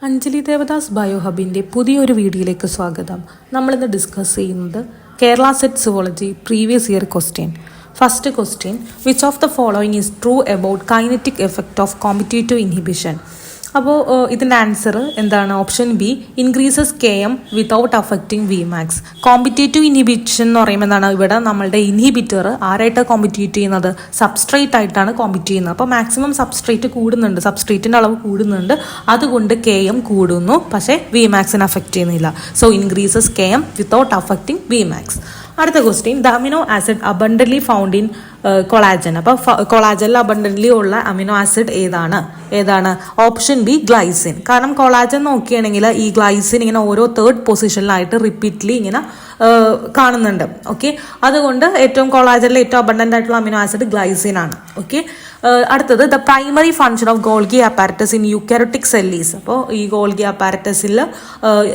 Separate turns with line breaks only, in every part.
അഞ്ജലി ദേവദാസ് ബയോഹബിൻ്റെ പുതിയൊരു വീഡിയോയിലേക്ക് സ്വാഗതം. നമ്മളിന്ന് ഡിസ്കസ് ചെയ്യുന്നത് Kerala SET zoology previous year question. First question, which of the following is true about kinetic effect of competitive inhibition? അപ്പോൾ ഇതിൻ്റെ ആൻസർ എന്താണ്? Option B, increases K M without affecting V max. Competitive inhibition എന്ന് പറയുമ്പോൾ എന്താണ്? ഇവിടെ നമ്മളുടെ inhibitor ആരായിട്ടാണ് കോമ്പറ്റേറ്റ് ചെയ്യുന്നത്? Substrate ആയിട്ടാണ് കോമ്പറ്റേറ്റ് ചെയ്യുന്നത്. അപ്പോൾ മാക്സിമം സബ്സ്ട്രേറ്റ് കൂടുന്നുണ്ട്, സബ്സ്ട്രേറ്റിൻ്റെ അളവ് കൂടുന്നുണ്ട്, അതുകൊണ്ട് കെ എം കൂടുന്നു, പക്ഷേ വി മാക്സിനെ അഫക്റ്റ് ചെയ്യുന്നില്ല. So increases K M without affecting V max. അടുത്ത question, the amino acid abundantly found in collagen. അപ്പോൾ കൊളാജനിൽ അബണ്ടൻ്റ്ലി ഉള്ള അമിനോ ആസിഡ് ഏതാണ്? Option B, glycine. കാരണം കൊളാജൻ നോക്കുകയാണെങ്കിൽ ഈ ഗ്ലൈസിൻ ഇങ്ങനെ ഓരോ തേർഡ് പൊസിഷനിലായിട്ട് റിപ്പീറ്റ്ലി ഇങ്ങനെ കാണുന്നുണ്ട്. ഓക്കെ, അതുകൊണ്ട് കൊളാജനിൽ ഏറ്റവും അബണ്ടൻ്റ് ആയിട്ടുള്ള അമിനോ ആസിഡ് ഗ്ലൈസിൻ ആണ്. ഓക്കെ, അടുത്തത്, the primary function of Golgi apparatus in eukaryotic cells. അപ്പോൾ ഈ ഗോൾഗി അപ്പാരറ്റസിൽ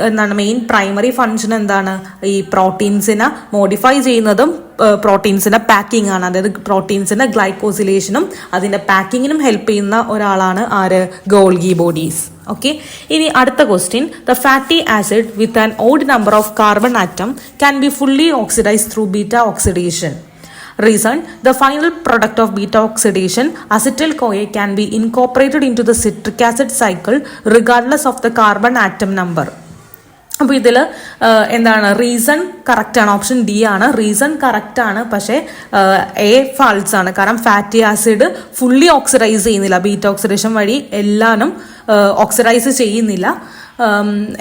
എന്താണ് മെയിൻ പ്രൈമറി ഫങ്ഷൻ എന്താണ്? ഈ പ്രോട്ടീൻസിനെ മോഡിഫൈ ചെയ്യുന്നതും പ്രോട്ടീൻസിന്റെ പാക്കിംഗ് ആണ്. അതായത് പ്രോട്ടീൻസിന്റെ ഗ്ലൈക്കോസിലേഷനും അതിന്റെ പാക്കിങ്ങിനും ഹെൽപ്പ് ചെയ്യുന്ന ഒരാളാണ് ആര്? Golgi bodies. ഓക്കെ, ഇനി അടുത്ത question, the fatty acid with an odd number of carbon atom can be fully oxidise through beta oxidation. Reason, the final product of beta oxidation, acetyl-CoA, can be incorporated into the citric acid cycle regardless of the carbon atom number. അപ്പോൾ ഇതിൽ എന്താണ്? Reason correct ആണ്, option D ആണ്. Reason correct ആണ്, പക്ഷേ A false ആണ്. കാരണം fatty acid fully oxidise ചെയ്യുന്നില്ല, ബീറ്റ ഓക്സിഡേഷൻ വഴി എല്ലാനും ഓക്സിഡൈസ് ചെയ്യുന്നില്ല.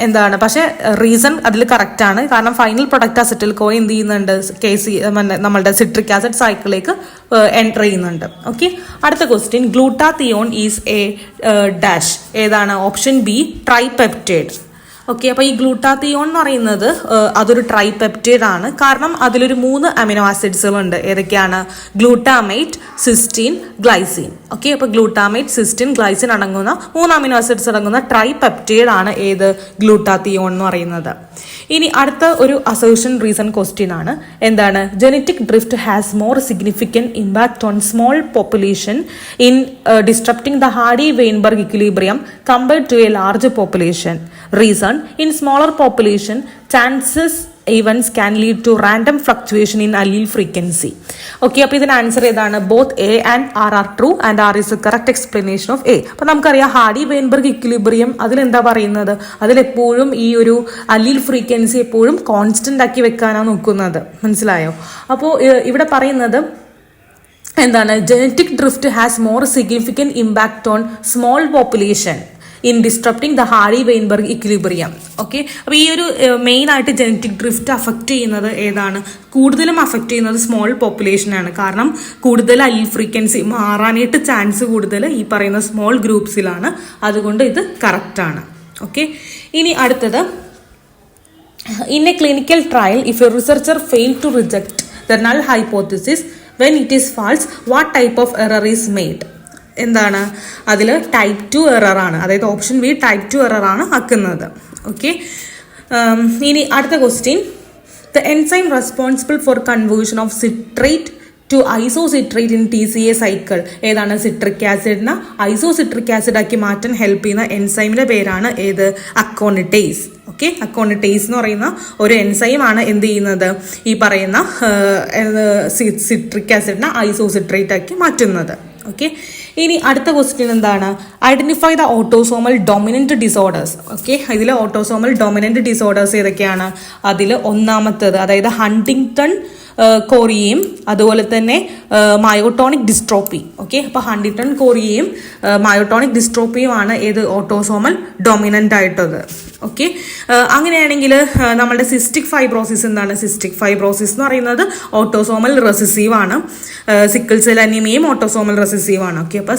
എന്താണ്? പക്ഷേ റീസൺ അതിൽ കറക്റ്റ് ആണ്. കാരണം ഫൈനൽ പ്രൊഡക്റ്റ് അസറ്റിൽ-CoA എന്ത് ചെയ്യുന്നുണ്ട്? നമ്മളുടെ സിട്രിക് ആസിഡ് സൈക്കിളിലേക്ക് എൻ്റർ ചെയ്യുന്നുണ്ട്. ഓക്കെ, അടുത്ത question, glutathione is a dash. ഏതാണ്? Option B, tripeptide. ഓക്കെ, അപ്പോൾ ഈ ഗ്ലൂട്ടാത്തിയോൺ എന്ന് പറയുന്നത് അതൊരു ട്രൈപെപ്റ്റൈഡ് ആണ്. കാരണം അതിലൊരു 3 അമിനോ ആസിഡ്സുകളുണ്ട്. ഏതൊക്കെയാണ്? Glutamate, cysteine, glycine. ഓക്കെ, അപ്പോൾ ഗ്ലൂട്ടാമേറ്റ്, സിസ്റ്റീൻ, ഗ്ലൈസിൻ അടങ്ങുന്ന 3 അമിനോ ആസിഡ്സ് അടങ്ങുന്ന ട്രൈപെപ്റ്റൈഡ് ആണ് ഏത്? ഗ്ലൂട്ടാത്തിയോൺ എന്ന് പറയുന്നത്. ഇനി അടുത്ത ഒരു അസേർഷൻ റീസൺ ക്വസ്റ്റ്യൻ ആണ്. എന്താണ്? Genetic drift has more significant impact on small population in disrupting the Hardy Weinberg equilibrium compared to a large population. Reason, in smaller population, chances events can lead to random fluctuation in allele frequency. Okay, അപ്പോൾ ഇതിന് answer ഏതാണ്? Both A and R R true and R is a correct explanation of A. അപ്പോൾ നമുക്കറിയാം hardy-Weinberg equilibrium അതിലെന്താ പറയുന്നത്? അതിലെപ്പോഴും ഈ ഒരു allele frequency എപ്പോഴും കോൺസ്റ്റന്റ് ആക്കി വെക്കാനാണ് നോക്കുന്നത്. മനസ്സിലായോ? അപ്പോൾ ഇവിടെ പറയുന്നത് എന്താണ്? Genetic drift has more significant impact on small population in disrupting the Hardy Weinberg equilibrium. Okay, അപ്പോൾ ഈ ഒരു മെയിൻ ആയിട്ട് ജനറ്റിക് ഡ്രിഫ്റ്റ് അഫക്റ്റ് ചെയ്യുന്നത് ഏതാണ്? കൂടുതലും അഫക്റ്റ് ചെയ്യുന്നത് സ്മോൾ പോപ്പുലേഷനാണ്. കാരണം കൂടുതൽ അല്ലീൽ ഫ്രീക്വൻസി മാറാനായിട്ട് ചാൻസ് കൂടുതൽ ഈ പറയുന്ന സ്മോൾ ഗ്രൂപ്പ്സിലാണ്. അതുകൊണ്ട് ഇത് കറക്റ്റാണ്. ഓക്കെ, ഇനി അടുത്തത്, in a clinical trial if a researcher fail to reject the null hypothesis when it is false, what type of error is made? എന്താണ്? അതിൽ ടൈപ്പ് 2 എറർ ആണ്. അതായത് ഓപ്ഷൻ ബി, ടൈപ്പ് 2 എറർ ആണ് ആക്കുന്നത്. ഓക്കെ, ഇനി അടുത്ത question, the enzyme responsible for conversion of citrate to isocitrate in TCA cycle. ഏതാണ്? Citric ആസിഡിനെ ഐസോസിട്രിക് ആസിഡ് ആക്കി മാറ്റാൻ ഹെൽപ്പ് ചെയ്യുന്ന എൻസൈമിന്റെ പേരാണ് ഏത്? അക്കോണിറ്റേസ്. ഓക്കെ, അക്കോണിറ്റേസ് എന്ന് പറയുന്ന ഒരു എൻസൈമാണ് എന്ത് ചെയ്യുന്നത്? ഈ പറയുന്ന സിട്രിക് ആസിഡിനെ ഐസോസിട്രേറ്റ് ആക്കി മാറ്റുന്നത്. ഓക്കെ, ഇനി അടുത്ത ക്വസ്റ്റ്യൻ എന്താണ്? Identify the autosomal dominant disorders. Okay, ഇതിൽ ഓട്ടോസോമൽ ഡൊമിനന്റ് ഡിസോർഡേഴ്സ് ഏതൊക്കെയാണ്? അതിൽ ഒന്നാമത്തേത്, അതായത് ഹണ്ടിങ്ടൺ കോറിയയും അതുപോലെ തന്നെ മയോട്ടോണിക് ഡിസ്ട്രോപ്പി. ഓക്കെ, അപ്പോൾ ഹണ്ടിങ്ടൺ കോറിയയും മയോട്ടോണിക് ഡിസ്ട്രോപ്പിയുമാണ് ഏത്? ഓട്ടോസോമൽ ഡൊമിനന്റ് ആയിട്ടത്. ഓക്കെ, അങ്ങനെയാണെങ്കിൽ നമ്മളുടെ സിസ്റ്റിക് ഫൈബ്രോസിസ് എന്താണ്? സിസ്റ്റിക് ഫൈബ്രോസിസ് എന്ന് പറയുന്നത് ഓട്ടോസോമൽ റെസിസീവ് ആണ്. സിക്കിൾ സെൽ അനീമിയയും ഓട്ടോസോമൽ റെസിസീവ് ആണ്. ഓക്കെ, അപ്പോൾ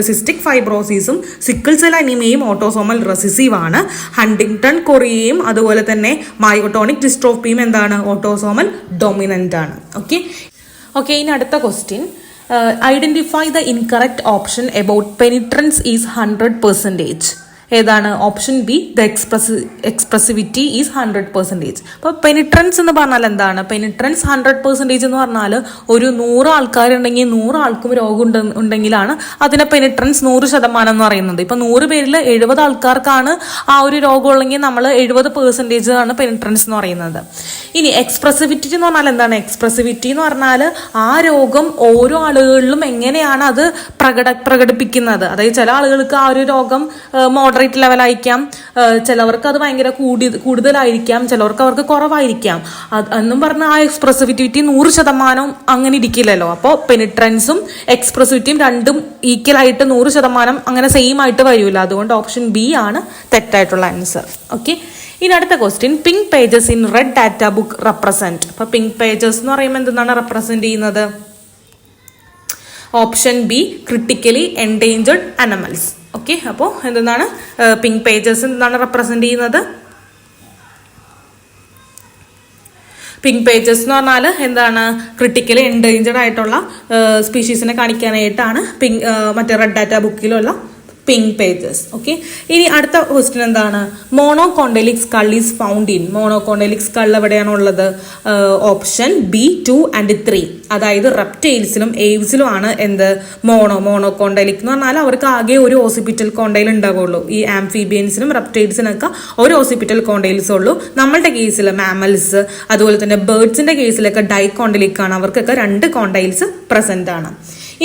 സിസ്റ്റിക് ഫൈബ്രോസിസും സിക്കിൾ സെൽ അനീമിയയും ഓട്ടോസോമൽ റെസിസീവ് ആണ്. ഹണ്ടിങ്ടൺ കൊറിയയും അതുപോലെ തന്നെ മയോട്ടോണിക് ഡിസ്ട്രോഫിയും എന്താണ്? ഓട്ടോസോമൽ ഡൊമിനന്റ് ആണ്. ഓക്കെ, ഇനി അടുത്ത question, identify the incorrect option about penetrance is 100%. ഏതാണ് option B the expressivity is 100%. അപ്പോൾ പെനിട്രൻസ് എന്ന് പറഞ്ഞാൽ എന്താണ്? പെനിട്രൻസ് 100% എന്ന് പറഞ്ഞാൽ ഒരു 100 ആൾക്കാരുണ്ടെങ്കിൽ 100 ആൾക്കും രോഗം ഉണ്ടെങ്കിലാണ് അതിനെ പെനിട്രൻസ് 100% എന്ന് പറയുന്നത്. ഇപ്പൊ 100 പേരിൽ 70 ആൾക്കാർക്കാണ് ആ ഒരു രോഗം ഉള്ളെങ്കിൽ നമ്മൾ 70% ആണ് പെനിട്രൻസ് എന്ന് പറയുന്നത്. ഇനി എക്സ്പ്രസിവിറ്റി എന്ന് പറഞ്ഞാൽ എന്താണ്? എക്സ്പ്രസിവിറ്റി എന്ന് പറഞ്ഞാൽ ആ രോഗം ഓരോ ആളുകളിലും എങ്ങനെയാണ് അത് പ്രകടിപ്പിക്കുന്നത്. അതായത് ചില ആളുകൾക്ക് ആ ഒരു രോഗം മോഡറേറ്റ് ലെവലായിരിക്കാം, ചിലവർക്ക് അത് ഭയങ്കര കൂടുതലായിരിക്കാം, ചിലവർക്ക് അവർക്ക് കുറവായിരിക്കാം. എന്നും പറഞ്ഞ ആ എക്സ്പ്രസിവിറ്റി 100% അങ്ങനെ ഇരിക്കില്ലല്ലോ. അപ്പോൾ പെനിട്രൻസും എക്സ്പ്രസിവിറ്റിയും രണ്ടും ഈക്വൽ ആയിട്ട് 100% അങ്ങനെ സെയിം ആയിട്ട് വരില്ല. അതുകൊണ്ട് ഓപ്ഷൻ ബി ആണ് തെറ്റായിട്ടുള്ള ആൻസർ. ഓക്കെ, ഇനി അടുത്ത question, pink pages in red data book represent. അപ്പൊ പിങ്ക് പേജസ് എന്ന് പറയുമ്പോൾ എന്താണ് റെപ്രസെന്റ് ചെയ്യുന്നത്? Option B critically endangered animals. Okay, അപ്പോൾ എന്താണ് പിങ്ക് പേജസ് എന്താണ് റെപ്രസെന്റ് ചെയ്യുന്നത്? പിങ്ക് പേജസ് എന്ന് പറഞ്ഞാൽ എന്താണ്? ക്രിട്ടിക്കലി എൻഡേഞ്ചേർഡ് ആയിട്ടുള്ള സ്പീഷീസിനെ കാണിക്കാനായിട്ടാണ് മറ്റേ റെഡ് ഡാറ്റ ബുക്കിലുള്ള പിങ്ക് പേജസ്. ഓക്കെ, ഇനി അടുത്ത ക്വസ്റ്റ്യൻ എന്താണ്? Monocondylic skull is found in. Monocondylic skull എവിടെയാണ് ഉള്ളത്? Option B 2 and 3. അതായത് റെപ്റ്റൈൽസിലും ഏവ്സിലും ആണ് എന്ത്? മോണോകോണ്ടൈലിക് എന്ന് പറഞ്ഞാൽ അവർക്ക് ആകെ ഒരു ഓസിപിറ്റൽ കോണ്ടൈൽ ഉണ്ടാവുള്ളൂ. ഈ ആംഫീബിയൻസിനും റെപ്റ്റൈൽസിനൊക്കെ ഒരു ഓസിപിറ്റൽ കോണ്ടൈൽസ് ഉള്ളൂ. നമ്മളുടെ കേസിൽ മാമൽസ് അതുപോലെ തന്നെ ബേർഡ്സിന്റെ കേസിലൊക്കെ ഡൈകോണ്ടൈലിക് ആണ്, അവർക്കൊക്കെ 2 കോണ്ടൈൽസ് പ്രസന്റ് ആണ്.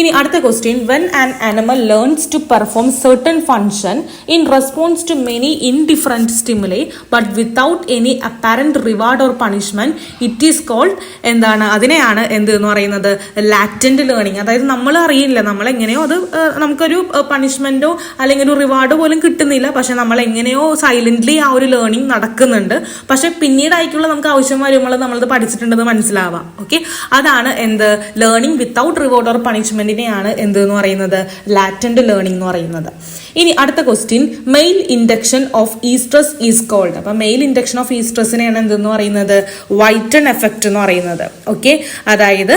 ഇനി അടുത്ത question, when an animal learns to perform certain function in response to many indifferent stimuli but without any apparent reward or punishment it is called എന്താണ്? അതിനെയാണ് എന്ത് എന്ന് പറയുന്നത്? Latent learning. അതായത് നമ്മൾ അറിയില്ല, നമ്മൾ എങ്ങനെയോ അത് നമുക്കൊരു പണിഷ്മെന്റോ അല്ലെങ്കിൽ ഒരു റിവാർഡ് പോലും കിട്ടുന്നില്ല, പക്ഷെ നമ്മൾ എങ്ങനെയോ സൈലന്റ്ലി ആ ഒരു ലേണിംഗ് നടക്കുന്നുണ്ട്. പക്ഷെ പിന്നീടായിട്ടുള്ള നമുക്ക് ആവശ്യം വരുമ്പോൾ നമ്മളത് പഠിച്ചിട്ടുണ്ടെന്ന് മനസ്സിലാവാം. ഓക്കെ, അതാണ് എന്ത്? Learning without reward or punishment ാണ് എന്ത് എന്ന് പറയുന്നത്? ലാറ്റന്റ് ലേണിംഗ് എന്ന് പറയുന്നത്. ഇനി അടുത്ത question, male induction of oestrus is called. അപ്പൊ മെയിൽ ഇൻഡക്ഷൻ ഓഫ് ഈസ്ട്രസിനെയാണ് എന്തെന്ന് പറയുന്നത്? വൈറ്റൺ എഫക്റ്റ് എന്ന് പറയുന്നത്. ഓക്കെ, അതായത്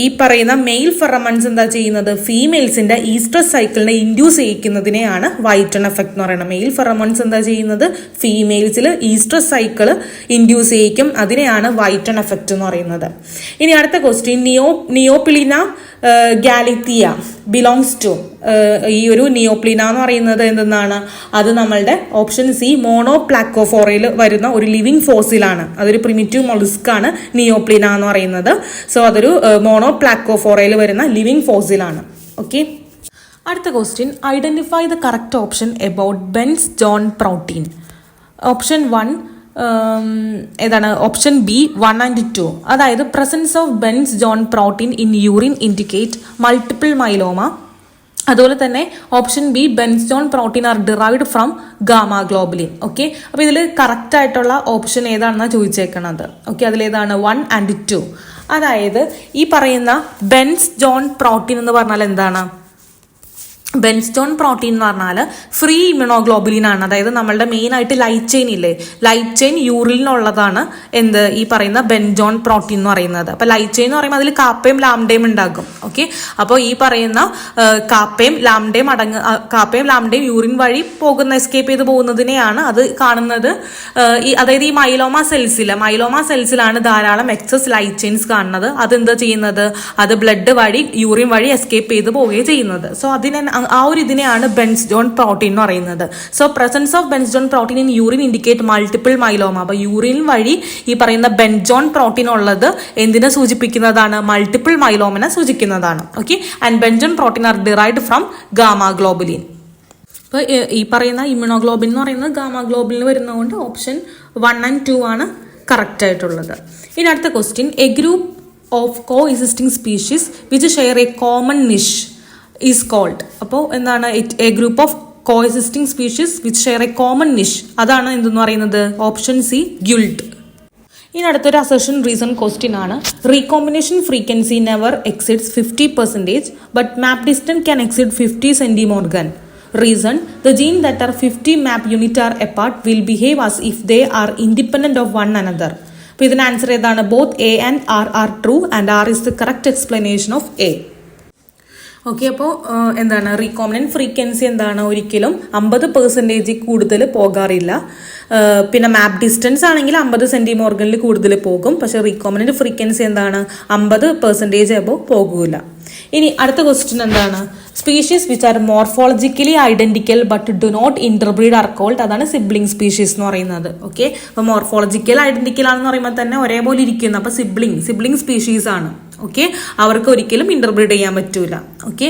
ഈ പറയുന്ന മെയിൽ ഫെറമൺസ് എന്താ ചെയ്യുന്നത്? ഫീമെയിൽസിന്റെ ഈസ്ട്രസ് സൈക്കിളിനെ ഇൻഡ്യൂസ് ചെയ്യിക്കുന്നതിനെയാണ് വൈറ്റൺ എഫക്ട് എന്ന് പറയുന്നത്. മെയിൽ ഫെറമൺസ് എന്താ ചെയ്യുന്നത്? ഫീമെയിൽസിൽ ഈസ്ട്രസ് സൈക്കിൾ ഇൻഡ്യൂസ് ചെയ്യിക്കും, അതിനെയാണ് വൈറ്റൺ എഫക്റ്റ് എന്ന് പറയുന്നത്. ഇനി അടുത്ത ക്വസ്റ്റ്യൻ, നിയോപിലിന ഗാലിത്തിയ ബിലോങ്സ് ടു. ഈ ഒരു നിയോപ്ലിന എന്ന് പറയുന്നത് എന്താണ്? അത് നമ്മളുടെ ഓപ്ഷൻ സി മോണോപ്ലാക്കോഫോറയിൽ വരുന്ന ഒരു ലിവിങ് ഫോസിലാണ്. അതൊരു പ്രിമിറ്റീവ് മൊളുസ്ക് ആണ് നിയോപ്ലിന എന്ന് പറയുന്നത്. സോ അതൊരു മോണോപ്ലാക്കോഫോറയിൽ വരുന്ന ലിവിങ് ഫോസിലാണ്. ഓക്കെ, അടുത്ത question, identify the correct option about Bence John protein. Option 1 ഏതാണ്? Option B 1 and 2. അതായത് presence of Bence John protein in urine indicate multiple myeloma. അതുപോലെ തന്നെ option B Bence John protein are derived from gamma globulin. Okay, അപ്പോൾ ഇതിൽ correct ആയിട്ടുള്ള option ഏതാണെന്നാണ് ചോദിച്ചേക്കുന്നത്. Okay, അതിലേതാണ്? 1 and 2. അതായത് ഈ പറയുന്ന ബെൻസ് ജോൺ പ്രോട്ടീൻ എന്ന് പറഞ്ഞാൽ എന്താണ്? ബെൻസ്റ്റോൺ പ്രോട്ടീൻ എന്ന് പറഞ്ഞാൽ ഫ്രീ ഇമ്യൂണോഗ്ലോബുലിൻ ആണ്. അതായത് നമ്മളുടെ മെയിൻ ആയിട്ട് ലൈറ്റ് ചെയിൻ ഇല്ലേ, ലൈറ്റ് ചെയിൻ യൂറിനിലുള്ളതാണ് എന്ത്? ഈ പറയുന്ന ബെൻജോൺ പ്രോട്ടീൻ എന്ന് പറയുന്നത്. അപ്പൊ ലൈറ്റ് ചെയിൻ എന്ന് പറയുമ്പോൾ അതിൽ കാപ്പയും ലാംഡയും ഉണ്ടാകും. ഓക്കെ, അപ്പോൾ ഈ പറയുന്ന കാപ്പയും ലാംഡയും യൂറിൻ വഴി എസ്കേപ്പ് ചെയ്ത് പോകുന്നതിനെയാണ് അത് കാണുന്നത്. അതായത് ഈ മൈലോമ സെൽസിലാണ് ധാരാളം എക്സസ് ലൈറ്റ് ചെയിൻസ് കാണുന്നത്. അതെന്താ ചെയ്യുന്നത്? അത് ബ്ലഡ് വഴി യൂറിൻ വഴി എസ്കേപ്പ് ചെയ്ത് പോവുകയും ചെയ്യുന്നത്. സോ ആ ഒരു ഇതിനെയാണ് ബെൻസ് ജോൺ പ്രോട്ടീൻ എന്ന് പറയുന്നത്. So presence of Bence John protein in urine indicate multiple myeloma. അപ്പൊ യൂറിൻ വഴി ഈ പറയുന്ന ബെൻസ് ജോൺ പ്രോട്ടീൻ ഉള്ളത് എന്തിനെ സൂചിപ്പിക്കുന്നതാണ്? മൾട്ടിപ്പിൾ മൈലോമിനെ സൂചിപ്പിക്കുന്നതാണ്. Okay, and Bence John protein are derived from gamma globulin. അപ്പോൾ ഈ പറയുന്ന ഇമ്യൂണോഗ്ലോബിൻ എന്ന് പറയുന്നത് ഗാമ ഗ്ലോബുലിൻ വരുന്നതുകൊണ്ട് ഓപ്ഷൻ 1 and 2 ആണ് കറക്റ്റ് ആയിട്ടുള്ളത്. ഇനി അടുത്ത question, a group of coexisting species which share a common niche is called. അപ്പോൾ എന്താണ്? A group of coexisting species which share a common niche, അതാണ് എന്തെന്ന് പറയുന്നത്? Option C guild. ഇനി അടുത്തൊരു അസർഷൻ റീസൺ ക്വസ്റ്റ്യൻ ആണ്. Recombination frequency never exceeds 50%, but map distance can exceed 50 centimorgan. Reason, the gene that are 50 map unit are apart will behave as if they are independent of one another. അപ്പോൾ ഇതിന് answer ഏതാണ്? Both A and R R true and R is the correct explanation of A. Okay, അപ്പോൾ എന്താണ് recombinant frequency എന്താണ്, ഒരിക്കലും 50% കൂടുതൽ പോകാറില്ല. പിന്നെ മാപ്പ് ഡിസ്റ്റൻസ് ആണെങ്കിൽ 50 സെന്റിമോർഗനിൽ കൂടുതൽ പോകും. പക്ഷെ റീകോമിനന്റ് ഫ്രീക്വൻസി എന്താണ് 50% എബോവ് പോകൂല. ഇനി അടുത്ത ക്വസ്റ്റ്യൻ എന്താണ്, species which are morphologically identical but do not interbreed are called. അതാണ് സിബ്ലിംഗ് സ്പീഷീസ് എന്ന് പറയുന്നത്. ഓക്കെ, അപ്പൊ മോർഫോളജിക്കൽ ഐഡന്റിക്കൽ ആണെന്ന് പറയുമ്പോൾ തന്നെ ഒരേപോലെ ഇരിക്കുന്നു. അപ്പൊ സിബ്ലിംഗ് സ്പീഷീസ് ആണ്. ഓക്കെ, അവർക്ക് ഒരിക്കലും ഇന്റർബ്രീഡ് ചെയ്യാൻ പറ്റൂല. ഓക്കെ,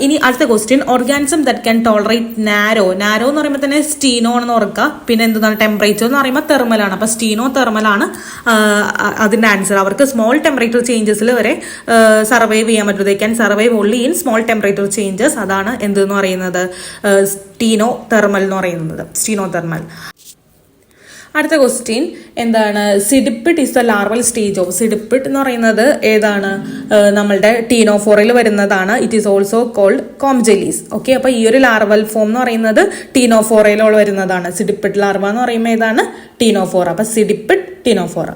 ഇനി അടുത്ത question, organism that can tolerate narrow എന്ന് പറയുമ്പോൾ തന്നെ സ്റ്റീനോ ആണെന്ന് ഓർക്കുക. പിന്നെ എന്താണ് ടെമ്പറേച്ചർ എന്ന് പറയുമ്പോൾ തെർമലാണ്. അപ്പൊ സ്റ്റീനോ തെർമലാണ് അതിന്റെ ആൻസർ. അവർക്ക് സ്മോൾ ടെമ്പറേച്ചർ ചേഞ്ചസിൽ വരെ സർവൈവ് ചെയ്യാൻ പറ്റും. They can survive only in small temperature changes. അതാണ് എന്തെന്ന് പറയുന്നത്, സ്റ്റീനോ തെർമൽ എന്ന് പറയുന്നത്, സ്റ്റീനോ തെർമൽ. അടുത്ത ക്വസ്റ്റ്യൻ എന്താണ്, cydippid is the larval stage of. Cydippid എന്ന് പറയുന്നത് ഏതാണ്, നമ്മളുടെ ടീനോഫോറയിൽ വരുന്നതാണ്. It is also called comb jellies. Okay, അപ്പൊ ഈ ഒരു ലാർവൽ ഫോം എന്ന് പറയുന്നത് ടീനോഫോറയിൽ വരുന്നതാണ്. സിഡിപ്പിഡ് ലാർവ എന്ന് പറയുമ്പോൾ ഏതാണ്, ടീനോഫോറ. അപ്പൊ സിഡിപ്പിഡ് ടീനോഫോറ.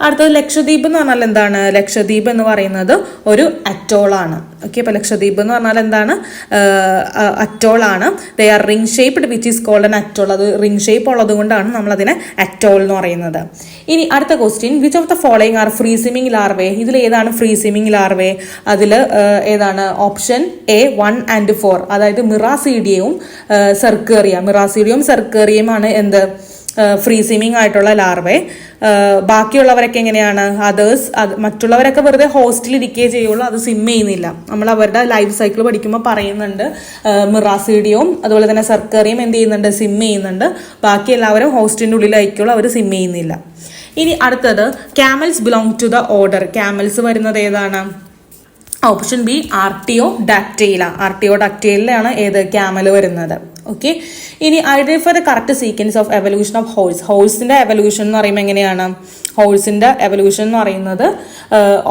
അടുത്തത് ലക്ഷദ്വീപ് എന്ന് പറഞ്ഞാൽ എന്താണ്, ലക്ഷദ്വീപ് എന്ന് പറയുന്നത് ഒരു അറ്റോളാണ്. ഓക്കെ, അപ്പൊ ലക്ഷദ്വീപ് എന്ന് പറഞ്ഞാൽ എന്താണ്, അറ്റോളാണ്. They are ring shaped which is called an atoll. അത് റിംഗ് ഷേപ്പ് ഉള്ളത് കൊണ്ടാണ് നമ്മൾ അതിനെ അറ്റോൾ എന്ന് പറയുന്നത്. ഇനി അടുത്ത question, which of the following are free swimming larvae. ഇതിൽ ഏതാണ് ഫ്രീ സ്വിമ്മിംഗ് ലാർവേ? അതിൽ ഏതാണ്, ഓപ്ഷൻ എ 1 and 4, അതായത് മിറാസീഡിയവും സെർക്കേറിയമാണ് എന്ത്, ഫ്രീ സ്വിമ്മിംഗ് ആയിട്ടുള്ള ലാർവേ. ബാക്കിയുള്ളവരൊക്കെ എങ്ങനെയാണ്, അതേഴ്സ്, മറ്റുള്ളവരൊക്കെ വെറുതെ ഹോസ്റ്റലിൽ ഇരിക്കുകയേ ചെയ്യുള്ളൂ, അത് സ്വിം ചെയ്യുന്നില്ല. നമ്മൾ അവരുടെ ലൈഫ് സൈക്കിൾ പഠിക്കുമ്പോൾ പറയുന്നുണ്ട് മിറാസീഡിയവും അതുപോലെ തന്നെ സർക്കേറിയം എന്ത് ചെയ്യുന്നുണ്ട്, സ്വിം ചെയ്യുന്നുണ്ട്. ബാക്കി എല്ലാവരും ഹോസ്റ്റലിൻ്റെ ഉള്ളിലായിരിക്കുള്ളൂ, അവർ സ്വിം ചെയ്യുന്നില്ല. ഇനി അടുത്തത്, camels belong to the order. Camels വരുന്നത് ഏതാണ്, ഓപ്ഷൻ ബി ആർട്ടിയോ ഡാക്റ്റൈലാണ് ഏത്, ക്യാമൽ വരുന്നത്. ഓക്കെ, ഇനി identify the correct sequence of evolution of ഹോഴ്സിന്റെ എവല്യൂഷൻ എന്ന് പറയുമ്പോൾ എങ്ങനെയാണ്, ഹോഴ്സിന്റെ എവല്യൂഷൻ എന്ന് പറയുന്നത്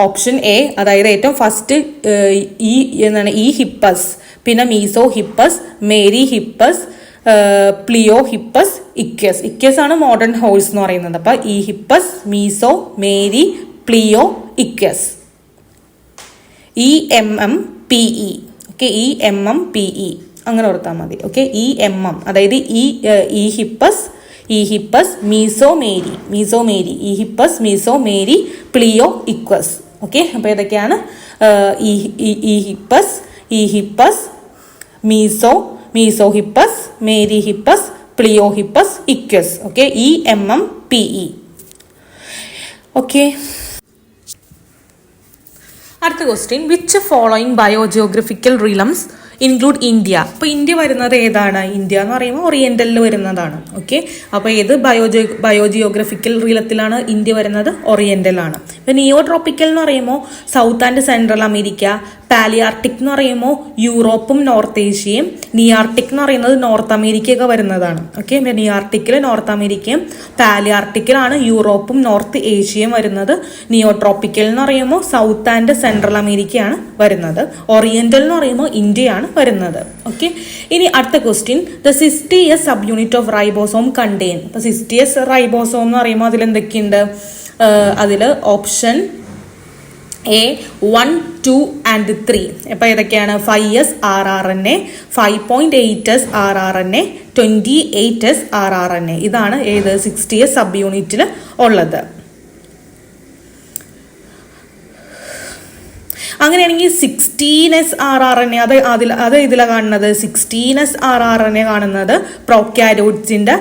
ഓപ്ഷൻ എ, അതായത് ഏറ്റവും ഫസ്റ്റ് ഈ ഹിപ്പസ്, പിന്നെ മീസോ ഹിപ്പസ്, മേരി ഹിപ്പസ്, പ്ലിയോ ഹിപ്പസ്, ഇക്വസ് ആണ് മോഡേൺ ഹോഴ്സ് എന്ന് പറയുന്നത്. അപ്പൊ ഈ ഹിപ്പസ്, മീസോ, മേരി, plio, equus, EMMPE. Okay, EMMPE അങ്ങനെ ഓർത്താൽ മതി. ഓക്കെ, EMM അതായത് ഈ ഹിപ്പസ് മീസോ മേരി, ഈ ഹിപ്പസ് മീസോ മേരി, പ്ലിയോ, ഇക്വസ്. ഓക്കെ, അപ്പൊ ഏതൊക്കെയാണ്, ഈ ഹിപ്പസ് മീസോ ഹിപ്പസ്, മേരി hippus, plio hippus, equus. Okay, EMMPE. Okay, അടുത്ത question, which following biogeographical realms include India. അപ്പൊ ഇന്ത്യ വരുന്നത് ഏതാണ്, ഇന്ത്യ എന്ന് പറയുമ്പോൾ ഓറിയന്റലിൽ വരുന്നതാണ്. ഓക്കെ, അപ്പൊ ഏത് ബയോജിയോഗ്രഫിക്കൽ റീലത്തിലാണ് ഇന്ത്യ വരുന്നത്, ഓറിയന്റലാണ്. ഇപ്പൊ നിയോട്രോപ്പിക്കൽ എന്ന് പറയുമ്പോൾ സൗത്ത് ആൻഡ് സെൻട്രൽ അമേരിക്ക, പാലിയാർട്ടിക് എന്ന് പറയുമ്പോൾ യൂറോപ്പും നോർത്ത് ഏഷ്യയും, നിയാർട്ടിക് എന്ന് പറയുന്നത് നോർത്ത് അമേരിക്കയൊക്കെ വരുന്നതാണ്. ഓക്കെ, നിയാർട്ടിക്കിൽ നോർത്ത് അമേരിക്കയും, പാലിയാർട്ടിക്കിലാണ് യൂറോപ്പും നോർത്ത് ഏഷ്യയും വരുന്നത്. നിയോട്രോപ്പിക്കൽ എന്ന് പറയുമ്പോൾ സൗത്ത് ആൻഡ് സെൻട്രൽ അമേരിക്കയാണ് വരുന്നത്. ഓറിയന്റൽ എന്ന് പറയുമ്പോൾ ഇന്ത്യയാണ് വരുന്നത്. ഓക്കെ, ഇനി അടുത്ത question, the 60S sub unit of ribosome contain. അപ്പൊ 60S റൈബോസോം എന്ന് പറയുമ്പോൾ അതിൽ എന്തൊക്കെയുണ്ട്, അതിൽ ഓപ്ഷൻ എ 1, 2 and 3. അപ്പോൾ ഏതൊക്കെയാണ്, 5S rRNA, 5.8S rRNA, 28S rRNA. ഇതാണ് ഏത് 60S സബ് യൂണിറ്റിൽ ഉള്ളത്. അങ്ങനെയാണെങ്കിൽ 16S rRNA അത് ഇതിലാണ് കാണുന്നത്. 16S rRNA കാണുന്നത് പ്രോക്യാരിയോട്സിന്റെ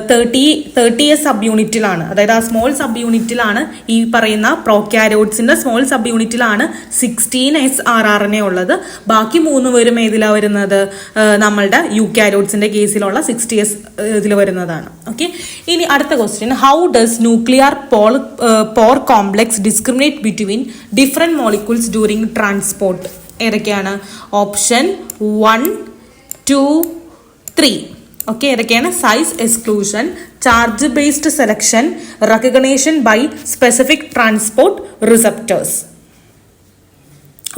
30S സബ് യൂണിറ്റിലാണ്. അതായത് ആ സ്മോൾ സബ് യൂണിറ്റിലാണ് ഈ പറയുന്ന പ്രോക്യാരിയോട്സിന്റെ സ്മോൾ സബ് യൂണിറ്റിലാണ് 16S rRNA ഉള്ളത്. ബാക്കി 3 പേരും ഏതിലാണ് വരുന്നത്, നമ്മളുടെ യൂക്യാരിയോട്സിന്റെ കേസിലുള്ള 60S ഇതിൽ വരുന്നതാണ്. ഓക്കെ, ഇനി അടുത്ത question, how does nuclear pore complex discriminate between different molecules during transport. ഏതൊക്കെയാണ്, ഓപ്ഷൻ 1, 2, 3. ഓക്കെ, ഏതൊക്കെയാണ്, size exclusion, charge based selection, recognition by specific transport receptors.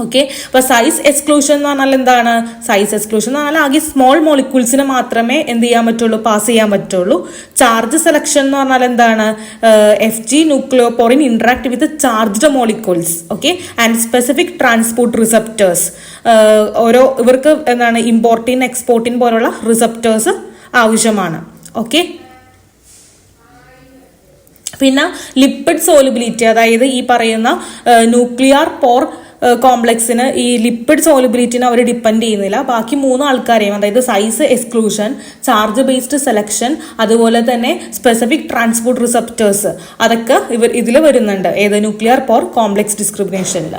Okay, അപ്പൊ സൈസ് എക്സ്ക്ലൂഷൻ എന്ന് പറഞ്ഞാൽ എന്താണ്, സൈസ് എക്സ്ക്ലൂഷൻ എന്ന് പറഞ്ഞാൽ ആകെ സ്മോൾ മോളിക്യൂൾസിന് മാത്രമേ എന്ത് ചെയ്യാൻ പറ്റുള്ളൂ, പാസ് ചെയ്യാൻ പറ്റുള്ളൂ. ചാർജ് സെലക്ഷൻ എന്ന് പറഞ്ഞാൽ എന്താണ്, FG nucleoporin interact with charged molecules. Okay, and specific transport receptors. ഇവർക്ക് എന്താണ് ഇമ്പോർട്ടിൻ എക്സ്പോർട്ടിൻ പോലുള്ള റിസപ്റ്റേഴ്സ് ആവശ്യമാണ്. ഓക്കെ, പിന്നെ ലിപ്പിഡ് സോലുബിലിറ്റി, അതായത് ഈ പറയുന്ന ന്യൂക്ലിയർ പോർ കോംപ്ലക്സിന് ഈ ലിപ്പിഡ് സോലുബിലിറ്റിനെ അവർ ഡിപ്പെൻഡ് ചെയ്യുന്നില്ല. ബാക്കി 3 ആൾക്കാരെയും, അതായത് size exclusion, charge based selection, അതുപോലെ തന്നെ സ്പെസിഫിക് ട്രാൻസ്പോർട്ട് റിസപ്റ്റേഴ്സ്, അതൊക്കെ ഇതിൽ വരുന്നുണ്ട് ഏത് ന്യൂക്ലിയർ പോർ കോംപ്ലക്സ് ഡിസ്ക്രിമിനേഷനിൽ.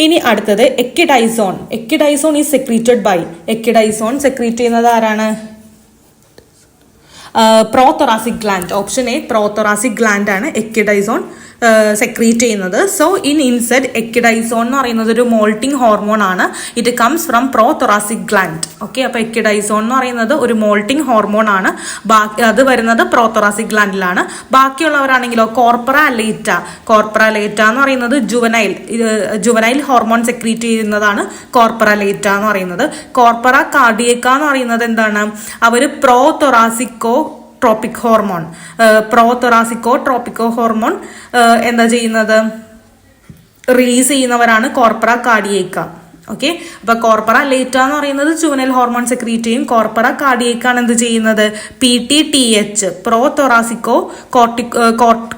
ഇനി അടുത്തത് എക്കിഡൈസോൺ. എക്കിഡൈസോൺ ഈസ് സെക്രീറ്റഡ് ബൈ, എക്കിഡൈസോൺ സെക്രീറ്റ് ചെയ്യുന്നത് ആരാണ്? Prothoracic gland. Option A prothoracic gland ആണ് എക്കിഡൈസോൺ സെക്രീറ്റ് ചെയ്യുന്നത്. സോ ഇൻ ഇൻസെറ്റ് എക്കിഡൈസോൺ എന്ന് പറയുന്നത് ഒരു മോൾട്ടിംഗ് ഹോർമോൺ ആണ്. It comes from prothoracic gland. Okay, അപ്പൊ എക്കിഡൈസോൺ എന്ന് പറയുന്നത് ഒരു മോൾട്ടിംഗ് ഹോർമോൺ ആണ്. അത് വരുന്നത് പ്രോതൊറാസിക് ഗ്ലാൻഡിലാണ്. ബാക്കിയുള്ളവരാണെങ്കിലോ കോർപ്പറ ലേറ്റ. കോർപ്പറ ലേറ്റ എന്ന് പറയുന്നത് ജുവനൈൽ ഹോർമോൺ സെക്രീറ്റ് ചെയ്യുന്നതാണ് കോർപ്പറ ലേറ്റ എന്ന് പറയുന്നത്. കോർപ്പറ കാർഡിയക്ക എന്ന് പറയുന്നത് എന്താണ്? അവര് പ്രോതൊറാസിക്കോ ട്രോപ്പിക് ഹോർമോൺ, ട്രോപ്പിക്കോ ഹോർമോൺ എന്താ ചെയ്യുന്നത്? റിലീസ് ചെയ്യുന്നവരാണ് കോർപ്പറ കാർഡിയേക്ക. ഓക്കെ, അപ്പൊ കോർപ്പറ ലേറ്റ എന്ന് പറയുന്നത് ജുവനൈൽ ഹോർമോൺ സെക്രീറ്റ് ചെയ്യും. കോർപ്പറ കാർഡിയേക്കാണ് എന്ത് ചെയ്യുന്നത്? PTTH പ്രോതൊറാസിക്കോ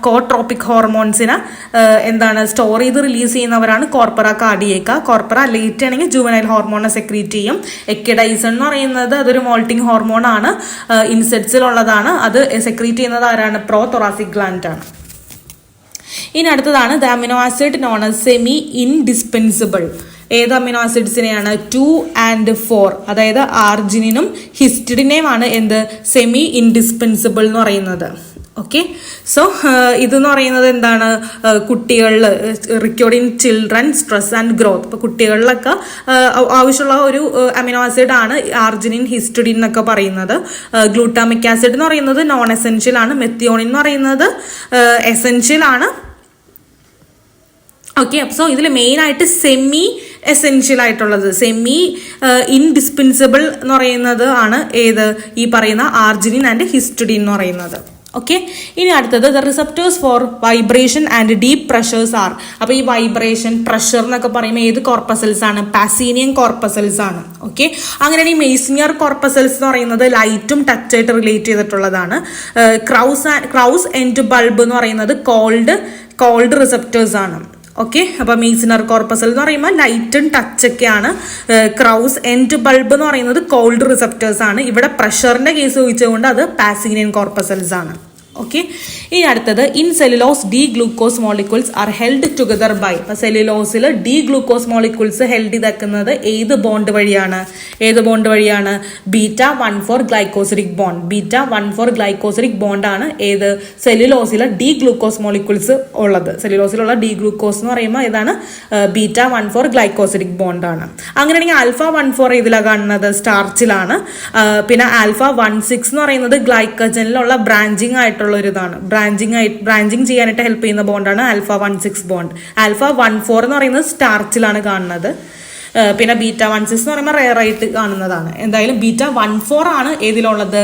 കോട്രോപ്പിക് ഹോർമോൺസിനെ എന്താണ് സ്റ്റോർ ചെയ്ത് റിലീസ് ചെയ്യുന്നവരാണ് കോർപ്പറ കാർഡിയേക്ക. കോർപ്പറ ലേറ്റ ആണെങ്കിൽ ജുവനൈൽ ഹോർമോണെ സെക്രീറ്റ് ചെയ്യും. എക്കിഡൈസൺ എന്ന് പറയുന്നത് അതൊരു മോൾട്ടിംഗ് ഹോർമോൺ ആണ്, ഇൻസെക്ട്സിലുള്ളതാണ്. അത് സെക്രീറ്റ് ചെയ്യുന്നത് ആരാണ്? പ്രോതൊറാസിക് ഗ്ലാൻഡ് ആണ്. ഇനി അടുത്തതാണ് the amino acid known as semi indispensable. ഏത് അമിനോ ആസിഡ്സിനെയാണ്? 2 and 4, അതായത് ആർജിനിനും ഹിസ്റ്റിഡിനെയുമാണ് എന്ത്? സെമി ഇൻഡിസ്പെൻസിബിൾ എന്ന് പറയുന്നത്. ഓക്കെ, സോ ഇതെന്ന് പറയുന്നത് എന്താണ്? കുട്ടികളിൽ record in children stress and growth. ഇപ്പൊ കുട്ടികളിലൊക്കെ ആവശ്യമുള്ള ഒരു അമിനോ ആസിഡ് ആണ് ആർജിനിൻ, ഹിസ്റ്റിഡിൻ എന്നൊക്കെ പറയുന്നത്. ഗ്ലൂട്ടാമിക് ആസിഡ് എന്ന് പറയുന്നത് നോൺ എസെൻഷ്യൽ ആണ്. മെത്തിയോണിൻ എന്ന് പറയുന്നത് എസെൻഷ്യൽ ആണ്. ഓക്കെ, സോ ഇതിൽ മെയിൻ ആയിട്ട് സെമി എസെൻഷ്യൽ ആയിട്ടുള്ളത്, സെമി ഇൻഡിസ്പെൻസിബിൾ എന്ന് പറയുന്നത് ആണ് ഏത്? ഈ പറയുന്ന ആർജിനിൻ ആൻഡ് ഹിസ്റ്റിഡിൻ എന്ന് പറയുന്നത്. ഓക്കെ, ഇനി അടുത്തത് the receptors for vibration and deep pressures are. അപ്പൊ ഈ വൈബ്രേഷൻ, പ്രഷർ എന്നൊക്കെ പറയുമ്പോൾ ഏത് കോർപ്പസൽസ് ആണ്? പാസീനിയൻ കോർപ്പസൽസ് ആണ്. ഓക്കെ, അങ്ങനെയാണ് ഈ മെയ്സിനിയർ കോർപ്പസൽസ് എന്ന് പറയുന്നത് ലൈറ്റും ടച്ചായിട്ട് റിലേറ്റ് ചെയ്തിട്ടുള്ളതാണ്. ക്രൗസ് എൻഡ് ബൾബ് എന്ന് പറയുന്നത് കോൾഡ് റിസപ്റ്റേഴ്സ് ആണ്. ഓക്കെ, അപ്പൊ മെയ്സിനർ കോർപ്പസൽ എന്ന് പറയുമ്പോൾ ലൈറ്റും ടച്ചൊക്കെയാണ്. ക്രൗസ് എൻഡ് ബൾബ് എന്ന് പറയുന്നത് കോൾഡ് റിസപ്റ്റേഴ്സ് ആണ്. ഇവിടെ പ്രഷറിന്റെ കേസ് ചോദിച്ചുകൊണ്ട് അത് പാസീനിയൻ കോർപ്പസൽസ് ആണ്. ഓക്കെ, ഇനി അടുത്തത് in cellulose D glucose molecules are held together by. അപ്പൊ സെല്ലുലോസിൽ ഡി ഗ്ലൂക്കോസ് മോളിക്യൂൾസ് ഹെൽഡ് ചെയ്തേക്കുന്നത് ഏത് ബോണ്ട് വഴിയാണ്? β1,4 ഗ്ലൈക്കോസിഡിക് ബോണ്ട്. β1,4 ഗ്ലൈക്കോസിഡിക് ബോണ്ട് ആണ് ഏത്? സെല്ലുലോസിലെ ഡി ഗ്ലൂക്കോസ് മോളിക്യൂൾസ് ഉള്ളത്. സെല്ലുലോസിലുള്ള ഡി ഗ്ലൂക്കോസ് എന്ന് പറയുമ്പോൾ ഏതാണ്? β1,4 ഗ്ലൈക്കോസിഡിക് ബോണ്ട് ആണ്. അങ്ങനെയാണെങ്കിൽ α1,4 ഇതിലാണ് കാണുന്നത്, സ്റ്റാർച്ചിലാണ്. പിന്നെ α1,6 എന്ന് പറയുന്നത് ഗ്ലൈക്കജനിലുള്ള ബ്രാഞ്ചിങ് ആയിട്ടുള്ള ഒരു ഇതാണ്. ബ്രാഞ്ചിങ് ചെയ്യാനായിട്ട് ഹെൽപ്പ് ചെയ്യുന്ന ബോണ്ടാണ് α1,6 ബോണ്ട്. α1,4 എന്ന് പറയുന്നത് സ്റ്റാർച്ചിലാണ് കാണുന്നത്. പിന്നെ β1,6 എന്ന് പറയുമ്പോൾ റെയർ ആയിട്ട് കാണുന്നതാണ്. എന്തായാലും β1,4 ആണ് ഏതിലുള്ളത്?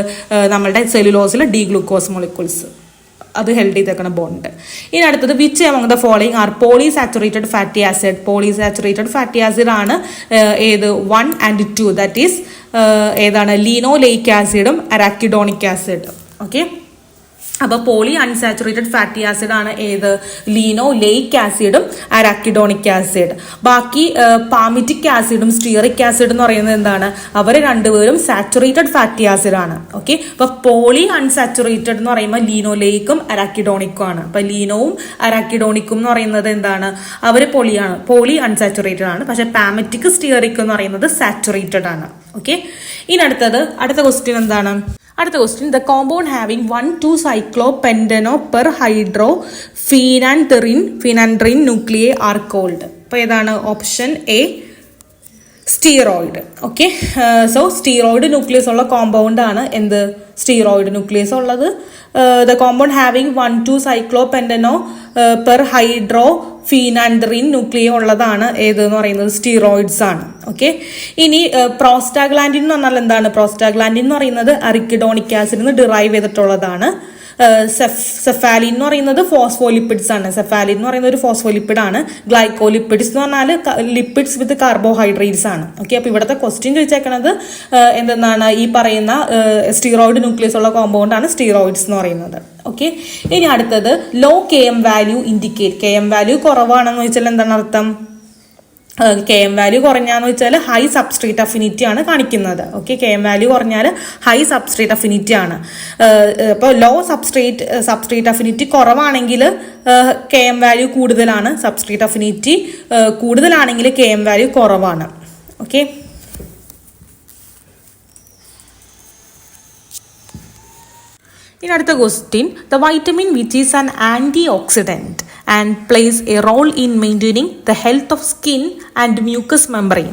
നമ്മളുടെ സെല്ലുലോസിലെ ഡി ഗ്ലൂക്കോസ് മോളിക്യൂൾസ്, അത് ഹെൽഡ് ചെയ്തേക്കണ ബോണ്ട്. ഇനി അടുത്തത് which among the following are polysaturated fatty acid. Polysaturated fatty acid ആണ് ഏത്? 1 and 2, ദാറ്റ് ഈസ് ഏതാണ്? ലീനോലെയിക് ആസിഡും അറാക്കിഡോണിക് ആസിഡ്. ഓക്കെ, അപ്പൊ പോളി അൺസാച്ചുറേറ്റഡ് ഫാറ്റി ആസിഡ് ആണ് ഏത്? ലീനോലെയിക് ആസിഡും അറാക്കിഡോണിക് ആസിഡ്. ബാക്കി പാമിറ്റിക് ആസിഡും സ്റ്റിയറിക് ആസിഡ് എന്ന് പറയുന്നത് എന്താണ്? അവർ രണ്ടുപേരും സാച്ചുറേറ്റഡ് ഫാറ്റി ആസിഡ് ആണ്. ഓക്കെ, അപ്പൊ പോളി അൺസാച്ചുറേറ്റഡ് എന്ന് പറയുമ്പോൾ ലീനോലെയിക്കും അറാക്കിഡോണിക്കും ആണ്. അപ്പൊ ലീനോവും അറാക്കിഡോണിക്കും എന്ന് പറയുന്നത് എന്താണ്? അവര് പോളി അൺസാച്ചുറേറ്റഡ് ആണ്. പക്ഷെ പാമിറ്റിക്, സ്റ്റിയറിക് എന്ന് പറയുന്നത് സാച്ചുറേറ്റഡ് ആണ്. ഓക്കെ, ഇനി അടുത്ത ക്വസ്റ്റ്യൻ എന്താണ്? അടുത്ത question, the compound having 1,2-cyclopentano per hydro phenanthrene nuclei are called. അപ്പൊ ഏതാണ്? Option A steroid. Okay, so steroid nucleus ഉള്ള കോമ്പൗണ്ട് ആണ് എന്ത്? സ്റ്റീറോയിഡ് ന്യൂക്ലിയസ് ഉള്ളത്. The compound having 1,2-cyclopentano per hydro phenanthrene nuclei ഉള്ളതാണ് ഏതെന്ന് പറയുന്നത്? സ്റ്റീറോയിഡ്സ് ആണ്. ഓക്കെ, ഇനി പ്രോസ്റ്റാഗ്ലാൻഡിൻ എന്ന് പറഞ്ഞാൽ എന്താണ്? പ്രോസ്റ്റാഗ്ലാൻഡിൻ എന്ന് പറയുന്നത് അറിക്കിഡോണിക് ആസിഡിൽ നിന്ന് ഡിറൈവ് ചെയ്തിട്ടുള്ളതാണ്. സെഫാലിൻ എന്ന് പറയുന്നത് ഫോസ്ഫോലിപ്പിഡ്സ് ആണ്. സെഫാലിൻ എന്ന് പറയുന്നത് ഒരു ഫോസ്ഫോലിപ്പിഡ് ആണ്. ഗ്ലൈക്കോലിപ്പിഡ്സ് എന്ന് പറഞ്ഞാൽ ലിപ്പിഡ്സ് വിത്ത് കാർബോഹൈഡ്രേറ്റ്സ് ആണ്. ഓക്കെ, അപ്പോൾ ഇവിടുത്തെ ക്വസ്റ്റ്യൻ ചോദിച്ചേക്കണത് എന്തെന്നാണ്, ഈ പറയുന്ന സ്റ്റീറോയിഡ് ന്യൂക്ലിയസ് ഉള്ള കോമ്പൗണ്ട് ആണ് സ്റ്റീറോയിഡ്സ് എന്ന് പറയുന്നത്. ഓക്കെ, ഇനി അടുത്തത് low KM value indicate. KM value കുറവാണെന്ന് വെച്ചാൽ എന്താണ് അർത്ഥം? KM വാല്യൂ കുറഞ്ഞാന്ന് വെച്ചാൽ ഹൈ സബ്സ്ട്രേറ്റ് അഫിനിറ്റി ആണ് കാണിക്കുന്നത്. ഓക്കെ, KM വാല്യൂ കുറഞ്ഞാൽ ഹൈ സബ്സ്ട്രേറ്റ് അഫിനിറ്റി ആണ്. അപ്പോൾ ലോ സബ്സ്ട്രേറ്റ് അഫിനിറ്റി കുറവാണെങ്കിൽ KM വാല്യൂ കൂടുതലാണ്, സബ്സ്ട്രേറ്റ് അഫിനിറ്റി കൂടുതലാണെങ്കിൽ KM വാല്യൂ കുറവാണ്. ഓക്കെ, ഇനി അടുത്ത question, the vitamin which is an antioxidant and plays a role in maintaining the health of skin and mucus membrane.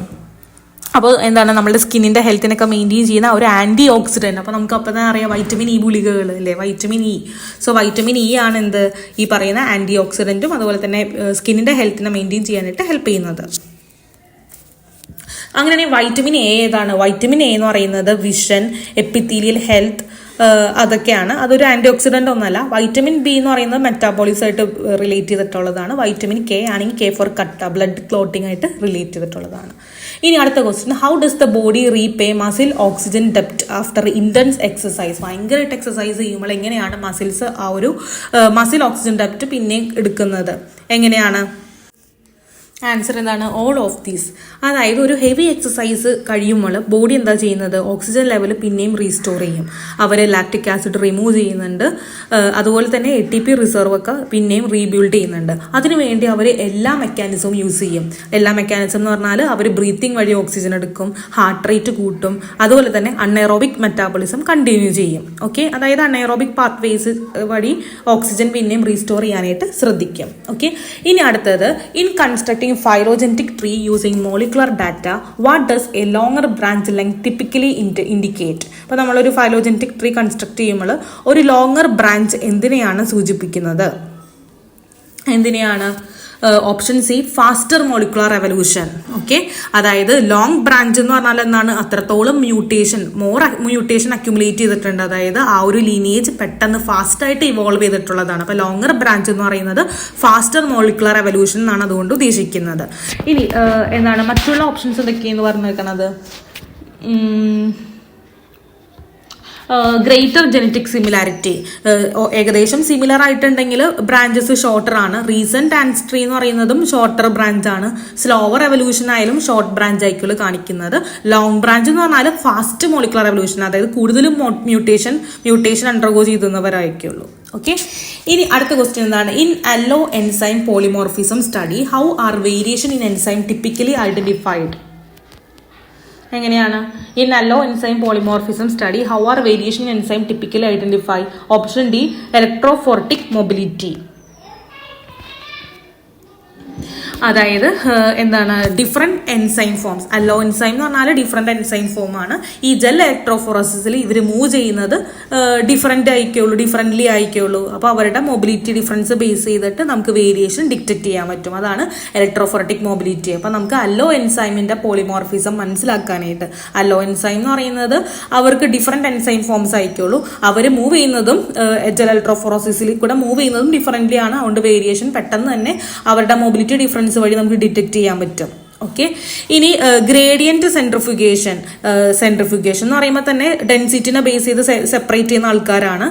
അപ്പോൾ എന്താണ്, നമ്മുടെ സ്കിന്നിൻ്റെ ഹെൽത്തിനൊക്കെ മെയിൻറ്റെയിൻ ചെയ്യുന്ന ഒരു ആൻറ്റി ഓക്സിഡൻറ്റ്. അപ്പോൾ നമുക്ക് അപ്പം തന്നെ അറിയാം വൈറ്റമിൻ ഇ ഗുളികകൾ അല്ലേ, vitamin E. So vitamin E ആണ് എന്ത്, ഈ പറയുന്ന ആൻറ്റി ഓക്സിഡൻറ്റും അതുപോലെ തന്നെ സ്കിന്നിൻ്റെ ഹെൽത്തിനെ മെയിൻറ്റെയിൻ ചെയ്യാനായിട്ട് ഹെൽപ്പ് ചെയ്യുന്നത്. അങ്ങനെയാണെങ്കിൽ വൈറ്റമിൻ എ ഏതാണ്? വൈറ്റമിൻ എ എന്ന് പറയുന്നത് വിഷൻ, എപ്പിത്തീലിയൽ ഹെൽത്ത്, അതൊക്കെയാണ്. അതൊരു ആൻറ്റി ഓക്സിഡൻ്റ് ഒന്നല്ല. വൈറ്റമിൻ ബി എന്ന് പറയുന്നത് മെറ്റാബോളിസമായിട്ട് റിലേറ്റ് ചെയ്തിട്ടുള്ളതാണ്. വൈറ്റമിൻ കെ ആണെങ്കിൽ കെ ഫോർ കട്ട, ബ്ലഡ് ക്ലോട്ടിംഗ് ആയിട്ട് റിലേറ്റ് ചെയ്തിട്ടുള്ളതാണ്. ഇനി അടുത്ത question, how does the body repay muscle oxygen ഡെപ്റ്റ് ആഫ്റ്റർ ഇൻറ്റൻസ് എക്സസൈസ്? ഭയങ്കരമായിട്ട് എക്സസൈസ് ചെയ്യുമ്പോൾ എങ്ങനെയാണ് മസിൽസ് ആ ഒരു മസിൽ ഓക്സിജൻ ഡെപ്റ്റ് പിന്നെയും എടുക്കുന്നത്? എങ്ങനെയാണ്? ആൻസർ എന്താണ്? All of these. അതായത് ഒരു ഹെവി എക്സസൈസ് കഴിയുമ്പോൾ ബോഡി എന്താ ചെയ്യുന്നത്, ഓക്സിജൻ ലെവൽ പിന്നെയും റീസ്റ്റോർ ചെയ്യും. അവർ ലാക്റ്റിക് ആസിഡ് റിമൂവ് ചെയ്യുന്നുണ്ട്, അതുപോലെ തന്നെ ATP റിസർവ് ഒക്കെ പിന്നെയും റീബിൽഡ് ചെയ്യുന്നുണ്ട്. അതിനുവേണ്ടി അവർ എല്ലാ മെക്കാനിസവും യൂസ് ചെയ്യും. എല്ലാ മെക്കാനിസം എന്ന് പറഞ്ഞാൽ അവർ ബ്രീത്തിങ് വഴി ഓക്സിജൻ എടുക്കും, ഹാർട്ട് റേറ്റ് കൂട്ടും, അതുപോലെ തന്നെ അൺഎറോബിക് മെറ്റാബോളിസം കണ്ടിന്യൂ ചെയ്യും. ഓക്കെ, അതായത് അൺഎറോബിക് പാത്വേസ് വഴി ഓക്സിജൻ പിന്നെയും റീസ്റ്റോർ ചെയ്യാനായിട്ട് ശ്രദ്ധിക്കും. ഓക്കെ, ഇനി അടുത്തത്, in constructing phylogenetic tree using molecular data, what does a longer branch length typically indicate? അപ്പോൾ നമ്മളൊരു ഫൈലോജനറ്റിക് ട്രീ കൺസ്ട്രക്ട് ചെയ്യുമ്പോൾ ഒരു ലോങ്ങർ ബ്രാഞ്ച് എന്തിനെയാണ് സൂചിപ്പിക്കുന്നത്? എന്തിനെയാണ്? Option C, faster molecular evolution. Okay, അതായത് ലോങ് ബ്രാഞ്ച് എന്ന് പറഞ്ഞാൽ എന്താണ്, അത്രത്തോളം മ്യൂട്ടേഷൻ അക്യുമുലേറ്റ് ചെയ്തിട്ടുണ്ട്. അതായത് ആ ഒരു ലീനേജ് പെട്ടെന്ന് ഫാസ്റ്റായിട്ട് ഇവോൾവ് ചെയ്തിട്ടുള്ളതാണ്. അപ്പോൾ ലോങ്ങർ ബ്രാഞ്ച് എന്ന് പറയുന്നത് ഫാസ്റ്റർ മോളിക്കുലർ എവല്യൂഷൻ എന്നാണ് അതുകൊണ്ട് ഉദ്ദേശിക്കുന്നത്. ഇനി എന്താണ് മറ്റുള്ള ഓപ്ഷൻസ് എന്തൊക്കെയെന്ന് പറഞ്ഞേക്കണത്? ഗ്രേറ്റർ ജനറ്റിക് സിമിലാരിറ്റി, ഏകദേശം സിമിലർ ആയിട്ടുണ്ടെങ്കിൽ ബ്രാഞ്ചസ് ഷോർട്ടർ ആണ്. റീസെന്റ് ആൻസ്ട്രി എന്ന് പറയുന്നതും ഷോർട്ടർ ബ്രാഞ്ച് ആണ്. സ്ലോവർ എവല്യൂഷൻ ആയാലും ഷോർട്ട് ബ്രാഞ്ച് ആയിരിക്കുള്ളൂ കാണിക്കുന്നത്. ലോങ് ബ്രാഞ്ച് എന്ന് പറഞ്ഞാൽ ഫാസ്റ്റ് മോളിക്കുലർ എവല്യൂഷൻ, അതായത് കൂടുതലും മ്യൂട്ടേഷൻ അണ്ടർഗോ ചെയ്തുന്നവരായിരിക്കുള്ളൂ. ഓക്കെ, ഇനി അടുത്ത ക്വസ്റ്റ്യൻ എന്താണ്? In allo enzyme polymorphism study, how are variation in enzyme typically identified? എങ്ങനെയാണ്? In allo enzyme polymorphism study, how are variation in enzyme typically identify? Option D, electrophoretic mobility. അതായത് എന്താണ്, different enzyme forms. Allo enzyme എന്ന് പറഞ്ഞാൽ different enzyme form ആണ്. ഈ gel ഇലക്ട്രോഫോറസിസിൽ ഇവർ move ചെയ്യുന്നത് differently ആയിക്കുള്ളൂ. അപ്പോൾ അവരുടെ മൊബിലിറ്റി ഡിഫറൻസ് ബേസ് ചെയ്തിട്ട് നമുക്ക് വേരിയേഷൻ ഡിക്റ്റേറ്റ് ചെയ്യാൻ പറ്റും. അതാണ് ഇലക്ട്രോഫോററ്റിക് മൊബിലിറ്റി. അപ്പോൾ നമുക്ക് അല്ലോ എൻസൈമിന്റെ പോളിമോർഫിസം മനസ്സിലാക്കാനായിട്ട്, അല്ലോ എൻസൈം എന്ന് പറയുന്നത് അവർക്ക് ഡിഫറെന്റ് എൻസൈം ഫോംസ് ആയിക്കുള്ളൂ. അവർ മൂവ് ചെയ്യുന്നതും ജെൽ ഇലക്ട്രോഫോറസിസിൽ കൂടെ മൂവ് ചെയ്യുന്നതും ഡിഫറെന്റ്ലി ആണ്. അതുകൊണ്ട് വേരിയേഷൻ പെട്ടെന്ന് തന്നെ അവരുടെ മൊബിലിറ്റി ഡിഫറൻസ് വഴി നമുക്ക് ഡിറ്റക്ട് ചെയ്യാൻ പറ്റും. ഓക്കെ, ഇനി ഗ്രേഡിയന്റ് സെൻട്രിഫ്യൂഗേഷൻ എന്ന് പറയുമ്പോൾ തന്നെ ഡെൻസിറ്റിനെ ബേസ് ചെയ്ത് സെപ്പറേറ്റ് ചെയ്യുന്ന ആൾക്കാരാണ്.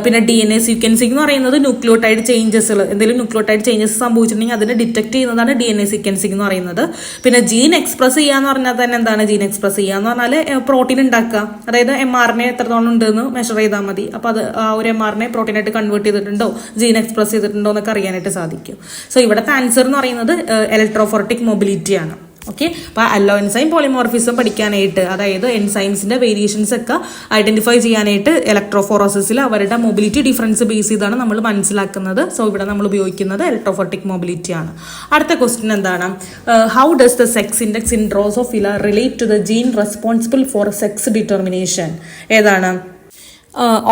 പിന്നെ DNA സീക്വൻസിംഗ് എന്ന് പറയുന്നത് ന്യൂക്ലിയോടൈഡ് ചേഞ്ചസ്, എന്തെങ്കിലും ന്യൂക്ലിയോടൈഡ് ചേഞ്ചസ് സംഭവിച്ചിട്ടുണ്ടെങ്കിൽ അതിനെ ഡിറ്റക്ട് ചെയ്യുന്നതാണ് DNA സീക്വൻസിംഗ് എന്ന് പറയുന്നത്. പിന്നെ ജീൻ എക്സ്പ്രസ് ചെയ്യാന്ന് പറഞ്ഞാൽ തന്നെ എന്താണ് ജീൻ എക്സ്പ്രസ് ചെയ്യുക എന്ന് പറഞ്ഞാൽ പ്രോട്ടീൻ ഉണ്ടാക്കുക. അതായത് mRNA എത്രത്തോളം ഉണ്ടെന്ന് മെഷർ ചെയ്താൽ മതി. അപ്പോൾ അത് ആ ഒരു mRNA പ്രോട്ടീനായിട്ട് കൺവേർട്ട് ചെയ്തിട്ടുണ്ടോ, ജീൻ എക്സ്പ്രസ് ചെയ്തിട്ടുണ്ടോ എന്നൊക്കെ അറിയാനായിട്ട് സാധിക്കും. സോ ഇവിടുത്തെ ആൻസർ എന്ന് പറയുന്നത് ഇലക്ട്രോഫോർട്ടിക് മൊബിലിറ്റി ആണ്. ഓക്കെ, അപ്പോൾ അല്ലോ എൻസൈം പോളിമോർഫിസം പഠിക്കാനായിട്ട്, അതായത് എൻസൈംസിന്റെ വേരിയേഷൻസ് ഒക്കെ ഐഡന്റിഫൈ ചെയ്യാനായിട്ട് ഇലക്ട്രോഫോറസിസിൽ അവരുടെ മൊബിലിറ്റി ഡിഫറൻസ് ബേസ് ചെയ്താണ് നമ്മൾ മനസ്സിലാക്കുന്നത്. സോ ഇവിടെ നമ്മൾ ഉപയോഗിക്കുന്നത് ഇലക്ട്രോഫോർട്ടിക് മൊബിലിറ്റി ആണ്. അടുത്ത ക്വസ്റ്റ്യൻ എന്താണ്? How does the sex index in Drosophila relate to the gene responsible for sex determination? ഏതാണ്?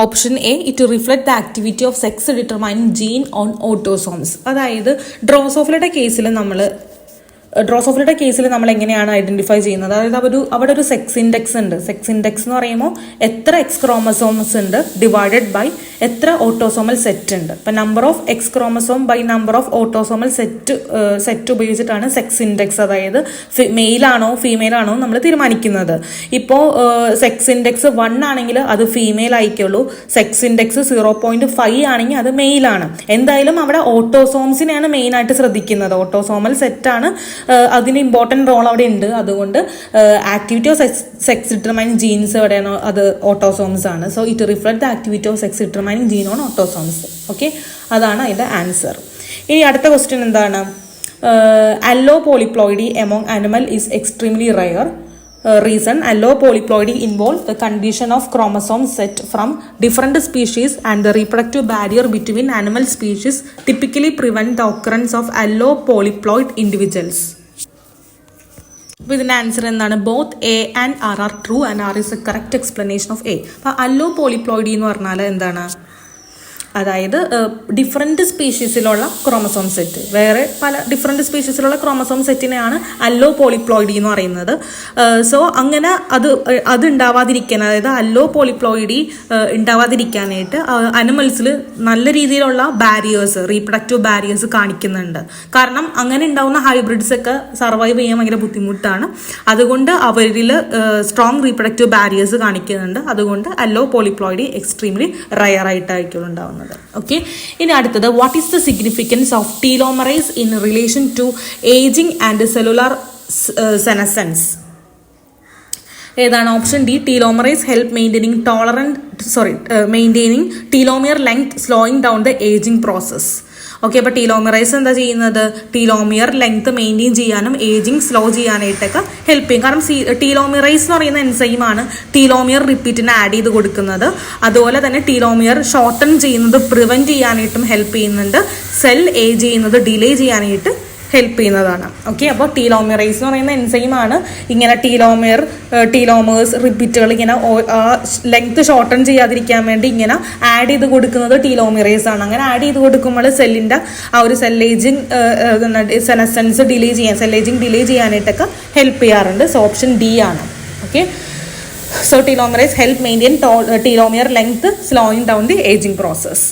Option A, it reflect the activity of sex determining gene on autosomes. അതായത് ഡ്രോസോഫിലയുടെ കേസിൽ നമ്മൾ എങ്ങനെയാണ് ഐഡന്റിഫൈ ചെയ്യുന്നത്? അതായത് അവിടെ ഒരു സെക്സ് ഇൻഡെക്സ് ഉണ്ട്. സെക്സ് ഇൻഡെക്സ് എന്ന് പറയുമ്പോൾ എത്ര എക്സ് ക്രോമസോംസ് ഉണ്ട് ഡിവൈഡഡ് ബൈ എത്ര ഓട്ടോസോമൽ സെറ്റ് ഉണ്ട്. ഇപ്പം number of X chromosome by number of autosomal set ഉപയോഗിച്ചിട്ടാണ് സെക്സ് ഇൻഡെക്സ്, അതായത് മെയിലാണോ ഫീമെയിൽ ആണോ നമ്മൾ തീരുമാനിക്കുന്നത്. ഇപ്പോൾ സെക്സ് ഇൻഡെക്സ് 1 ആണെങ്കിൽ അത് ഫീമെയിൽ ആയിക്കുള്ളൂ, സെക്സ് ഇൻഡെക്സ് 0.5 ആണെങ്കിൽ അത് മെയിലാണ്. എന്തായാലും അവിടെ ഓട്ടോസോംസിനെയാണ് മെയിനായിട്ട് ശ്രദ്ധിക്കുന്നത്. ഓട്ടോസോമൽ സെറ്റാണ്, അതിന് ഇമ്പോർട്ടൻറ്റ് റോൾ അവിടെ ഉണ്ട്. അതുകൊണ്ട് activity of sex determining genes എവിടെയാണോ അത് ഓട്ടോസോംസ് ആണ്. So it reflect the activity of sex determining gene on autosomes. Okay, അതാണ് അതിൻ്റെ ആൻസർ. ഇനി അടുത്ത ക്വസ്റ്റ്യൻ എന്താണ്? allopolyploidy among animal is extremely rare. Reason: allopolyploidy involves the condition of chromosome set from different species, and the reproductive barrier between animal species typically prevent the occurrence of allopolyploid individuals. അപ്പോൾ ഇതിൻ്റെ answer എന്താണ്? Both A and R R true and R is a correct explanation of A. അപ്പോൾ allopolyploidy എന്ന് പറഞ്ഞാൽ എന്താണ്? അതായത് different സ്പീഷീസിലുള്ള chromosome set, വേറെ പല ഡിഫറെൻറ്റ് സ്പീഷീസിലുള്ള ക്രോമസോം സെറ്റിനെയാണ് allopolyploidy എന്ന് പറയുന്നത്. സോ അങ്ങനെ അത് ഉണ്ടാവാതിരിക്കാൻ, അതായത് allopolyploidy ഉണ്ടാവാതിരിക്കാനായിട്ട് അനിമൽസിൽ നല്ല രീതിയിലുള്ള ബാരിയേഴ്സ്, റീപ്രൊഡക്റ്റീവ് ബാരിയേഴ്സ് കാണിക്കുന്നുണ്ട്. കാരണം അങ്ങനെ ഉണ്ടാവുന്ന ഹൈബ്രിഡ്സ് ഒക്കെ സർവൈവ് ചെയ്യാൻ ഭയങ്കര ബുദ്ധിമുട്ടാണ്. അതുകൊണ്ട് അവരിൽ സ്ട്രോങ് റീപ്രൊഡക്റ്റീവ് ബാരിയേഴ്സ് കാണിക്കുന്നുണ്ട്. അതുകൊണ്ട് allopolyploidy എക്സ്ട്രീംലി റയർ ആയിട്ടായിരിക്കും ഉണ്ടാവുന്നത്. ഓക്കെ, ഇനി അടുത്തത്, what is the significance of telomerase in relation to ageing and cellular senescence? ഏതാണ്? Option D, telomerase help maintaining telomere length, slowing down the ageing process. Okay, അപ്പോൾ telomerase എന്താ ചെയ്യുന്നത്? Telomere length maintain ചെയ്യാനും ageing slow ചെയ്യാനായിട്ടൊക്കെ help ചെയ്യും. കാരണം ടീലോമിയറൈസ് എന്ന് പറയുന്ന എൻസൈമാണ് ടീലോമിയർ റിപ്പീറ്റിന് ആഡ് ചെയ്ത് കൊടുക്കുന്നത്. അതുപോലെ തന്നെ ടീലോമിയർ ഷോർട്ടൺ ചെയ്യുന്നത് പ്രിവെൻറ്റ് ചെയ്യാനായിട്ടും ഹെൽപ്പ് ചെയ്യുന്നുണ്ട്. സെൽ ഏജ് ചെയ്യുന്നത് ഡിലേ ചെയ്യാനായിട്ട് ഹെൽപ്പ് ചെയ്യുന്നതാണ്. ഓക്കെ, അപ്പോൾ ടീലോമിയറൈസ് എന്ന് പറയുന്ന എൻസൈമാണ് ഇങ്ങനെ ടീലോമേഴ്സ് റിപ്പീറ്റുകൾ ഇങ്ങനെ ലെങ്ത് ഷോർട്ടൺ ചെയ്യാതിരിക്കാൻ വേണ്ടി ഇങ്ങനെ ആഡ് ചെയ്ത് കൊടുക്കുന്നത് ടീലോമിയറൈസ് ആണ്. അങ്ങനെ ആഡ് ചെയ്ത് കൊടുക്കുമ്പോൾ സെല്ലിൻ്റെ ആ ഒരു cell ageing senescence cell ageing delay ചെയ്യാനായിട്ടൊക്കെ ഹെൽപ്പ് ചെയ്യാറുണ്ട്. സോ ഓപ്ഷൻ ഡി ആണ്. Okay, so telomerase help maintain telomere length, slowing down the ageing process.